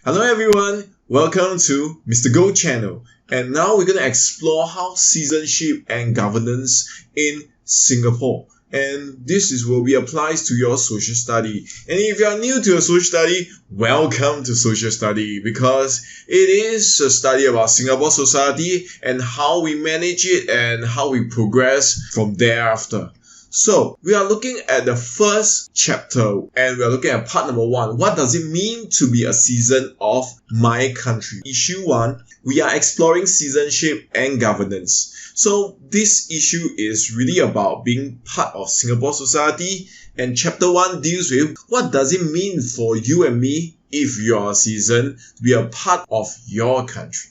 Hello everyone, welcome to Mr. Go channel, and now we're going to explore how citizenship and governance in Singapore, and this is will be applies to your social study. And if you are new to your social study, welcome to social study, because it is a study about Singapore society and how we manage it and how we progress from thereafter. So we are looking at the first chapter and we are looking at part number 1. What does it mean to be a citizen of my country? Issue 1, we are exploring citizenship and governance. So this issue is really about being part of Singapore society, and chapter 1 deals with what does it mean for you and me if you are a citizen to be a part of your country.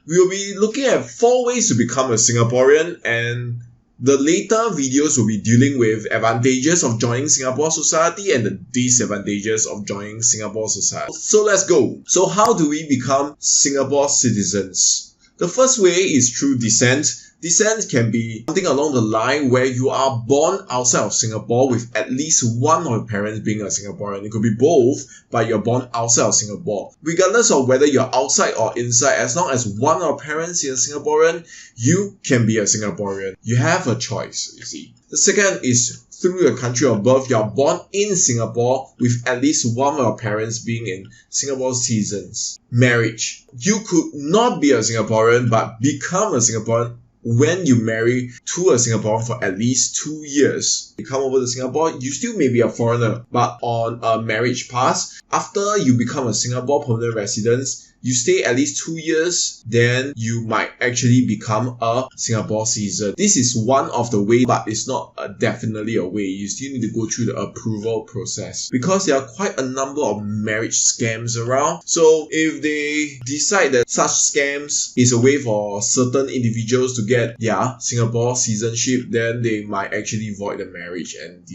We will be looking at 4 ways to become a Singaporean, and the later videos will be dealing with advantages of joining Singapore society and the disadvantages of joining Singapore society. So let's go. So how do we become Singapore citizens? The first way is through descent. Descent can be something along the line where you are born outside of Singapore with at least one of your parents being a Singaporean. It could be both, but you're born outside of Singapore. Regardless of whether you're outside or inside, as long as one of your parents is a Singaporean, you can be a Singaporean. You have a choice, you see. The second is through your country of birth. You are born in Singapore with at least one of your parents being in Singapore citizens. Marriage. You could not be a Singaporean but become a Singaporean when you marry to a Singaporean for at least 2 years. You come over to Singapore, you still may be a foreigner, but on a marriage pass, after you become a Singapore permanent resident, you stay at least 2 years, then you might actually become a Singapore citizen. This is one of the ways, but it's not definitely a way. You still need to go through the approval process, because there are quite a number of marriage scams around. So if they decide that such scams is a way for certain individuals to get their Singapore citizenship, then they might actually void the marriage and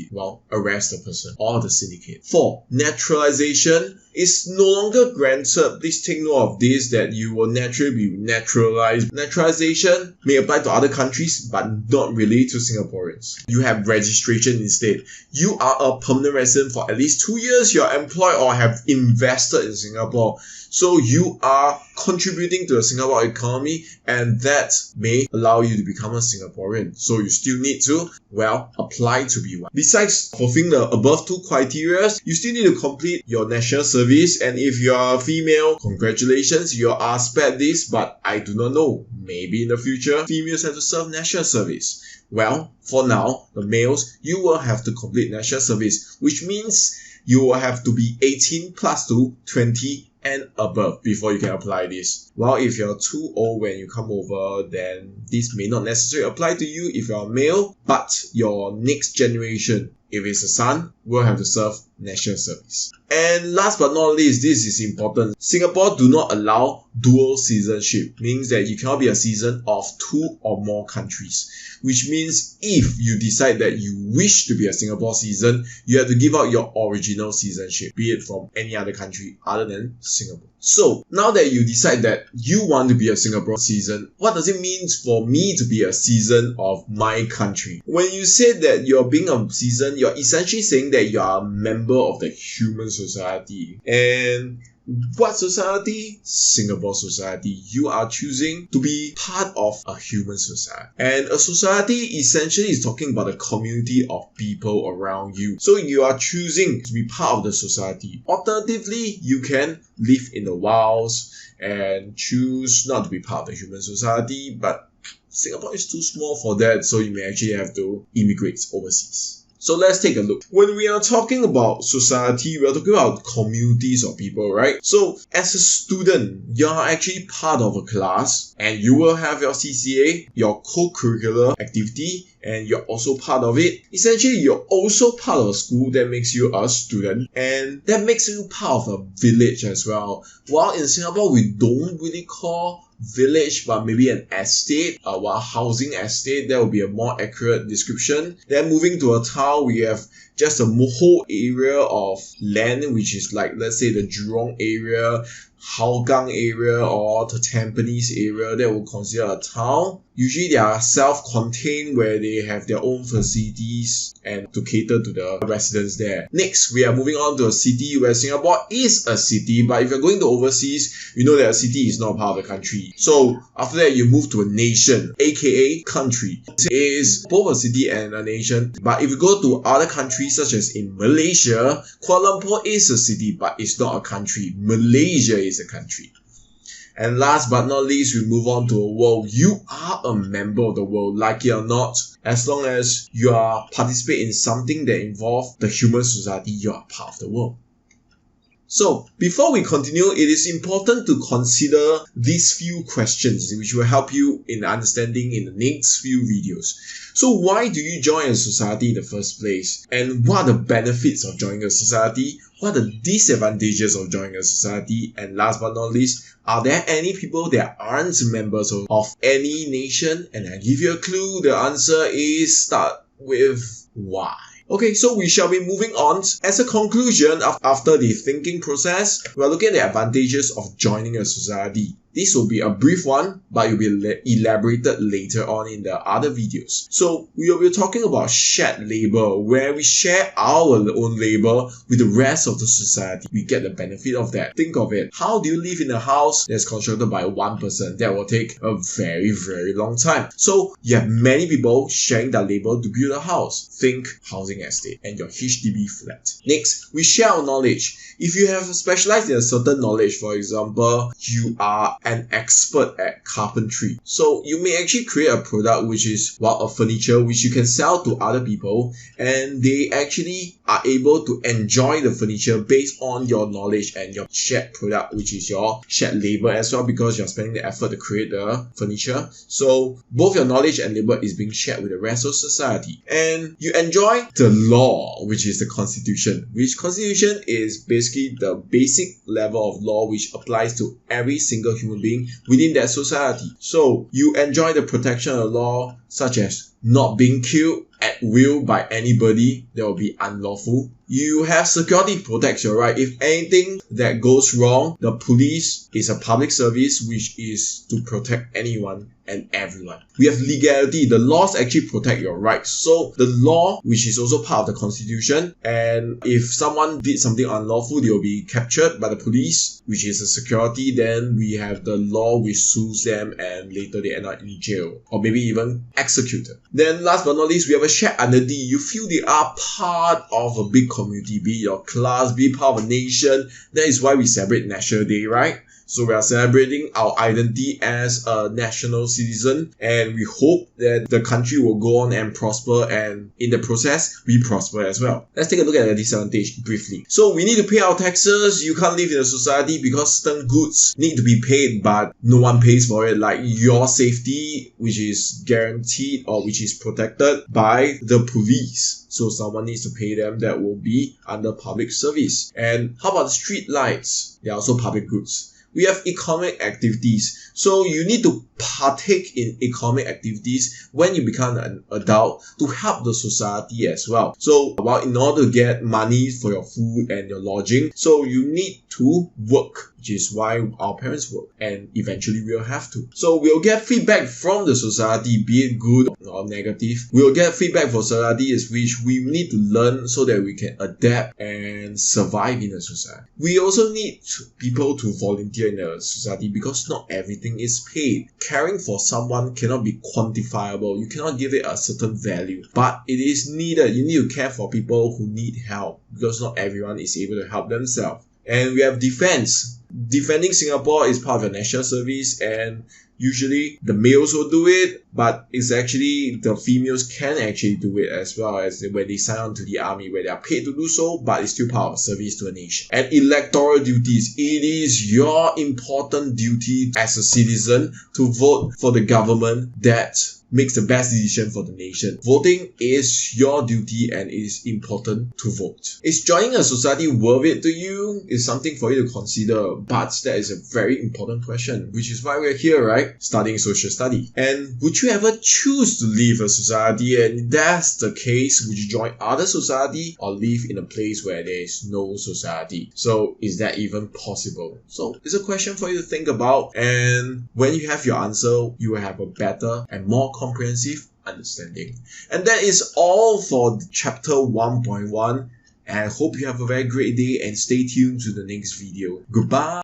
arrest the person or the syndicate. 4. Naturalization is no longer granted. Please take note of this, that you will naturally be naturalized. Naturalization may apply to other countries but not really to Singaporeans. You have registration instead. You are a permanent resident for at least 2 years. You are employed or have invested in Singapore. So you are contributing to the Singapore economy, and that may allow you to become a Singaporean. So you still need to, apply to be one. Besides fulfilling the above 2 criteria, you still need to complete your national service. And if you are a female, congratulations, you are spared this, but I do not know. Maybe in the future, females have to serve national service. Well, for now, the males, you will have to complete national service, which means you will have to be 18 plus to 20 and above before you can apply this. Well, if you're too old when you come over, then this may not necessarily apply to you if you're a male, but your next generation, if it's a son, will have to serve national service. And last but not least, this is important. Singapore do not allow dual citizenship, means that you cannot be a citizen of 2 or more countries, which means if you decide that you wish to be a Singapore citizen, you have to give out your original citizenship, be it from any other country other than Singapore. So now that you decide that you want to be a Singapore citizen, what does it mean for me to be a citizen of my country? When you say that you're being a citizen, you're essentially saying that you are a member of the human society. And what society? Singapore society. You are choosing to be part of a human society. And a society essentially is talking about a community of people around you. So you are choosing to be part of the society. Alternatively, you can live in the wilds and choose not to be part of the human society, but Singapore is too small for that, so you may actually have to immigrate overseas. So let's take a look. When we are talking about society, we are talking about communities of people, right? So as a student, you're actually part of a class, and you will have your CCA, your co-curricular activity, and you're also part of it. Essentially, you're also part of a school that makes you a student, and that makes you part of a village as well. While in Singapore, we don't really call village, but maybe an estate, housing estate, that would be a more accurate description. Then moving to a town, we have just a whole area of land, which is like, let's say the Jurong area, Hougang area, or the Tampines area, that we'll consider a town. Usually they are self-contained where they have their own facilities and to cater to the residents there. Next, we are moving on to a city where Singapore is a city, but if you're going to overseas, you know that a city is not part of the country. So after that, you move to a nation, aka country. It is both a city and a nation, but if you go to other countries such as in Malaysia, Kuala Lumpur is a city, but it's not a country. Malaysia is a country. And last but not least, we move on to a world. You are a member of the world, like it or not. As long as you are participating in something that involves the human society, you are part of the world. So, before we continue, it is important to consider these few questions which will help you in understanding in the next few videos. So, why do you join a society in the first place? And what are the benefits of joining a society? What are the disadvantages of joining a society? And last but not least, are there any people that aren't members of any nation? And I give you a clue, the answer is start with why. Okay, so we shall be moving on. As a conclusion, after the thinking process, we're looking at the advantages of joining a society. This will be a brief one, but it will be elaborated later on in the other videos. So we will be talking about shared labor, where we share our own labor with the rest of the society. We get the benefit of that. Think of it. How do you live in a house that's constructed by one person? That will take a very, very long time. So you have many people sharing their labor to build a house. Think housing estate and your HDB flat. Next, we share our knowledge. If you have specialized in a certain knowledge, for example, you are an expert at carpentry. So you may actually create a product which is a furniture which you can sell to other people, and they actually are able to enjoy the furniture based on your knowledge and your shared product, which is your shared labor as well, because you're spending the effort to create the furniture. So both your knowledge and labor is being shared with the rest of society. And you enjoy the law, which is the constitution, which constitution is basically the basic level of law which applies to every single human being within that society. So you enjoy the protection of the law, such as not being killed at will by anybody that will be unlawful. You have security to protect your right. If anything that goes wrong, the police is a public service which is to protect anyone and everyone. We have legality. The laws actually protect your rights. So the law, which is also part of the constitution, and if someone did something unlawful, they will be captured by the police, which is a security. Then we have the law which sues them and later they end up in jail or maybe even executed. Then last but not least, we have a shared identity. You feel they are part of a big community, be it your class, be it part of a nation. That is why we celebrate National Day, right? So we are celebrating our identity as a national citizen, and we hope that the country will go on and prosper, and in the process, we prosper as well. Let's take a look at the disadvantage briefly. So we need to pay our taxes. You can't live in a society because certain goods need to be paid, but no one pays for it, like your safety, which is guaranteed or which is protected by the police. So someone needs to pay them. That will be under public service. And how about the street lights? They are also public goods. We have economic activities. So you need to partake in economic activities when you become an adult to help the society as well. So in order to get money for your food and your lodging, so you need to work, which is why our parents work, and eventually we'll have to. So we'll get feedback from the society, be it good or negative. We'll get feedback for society is which we need to learn so that we can adapt and survive in the society. We also need people to volunteer in the society because not everything is paid. Caring for someone cannot be quantifiable. You cannot give it a certain value, but it is needed. You need to care for people who need help because not everyone is able to help themselves. And we have defense. Defending Singapore is part of the national service, and usually the males will do it, but it's actually the females can actually do it as well, as when they sign on to the army, where they are paid to do so, but it's still part of service to a nation. And electoral duties. It is your important duty as a citizen to vote for the government that makes the best decision for the nation. Voting is your duty and it is important to vote. Is joining a society worth it to you? Is something for you to consider, but that is a very important question, which is why we're here, right? Studying social study. And would you ever choose to leave a society? And if that's the case, would you join other society or live in a place where there is no society? So is that even possible? So it's a question for you to think about, and when you have your answer, you will have a better and more comprehensive understanding. And that is all for chapter 1.1, and I hope you have a very great day and stay tuned to the next video. Goodbye.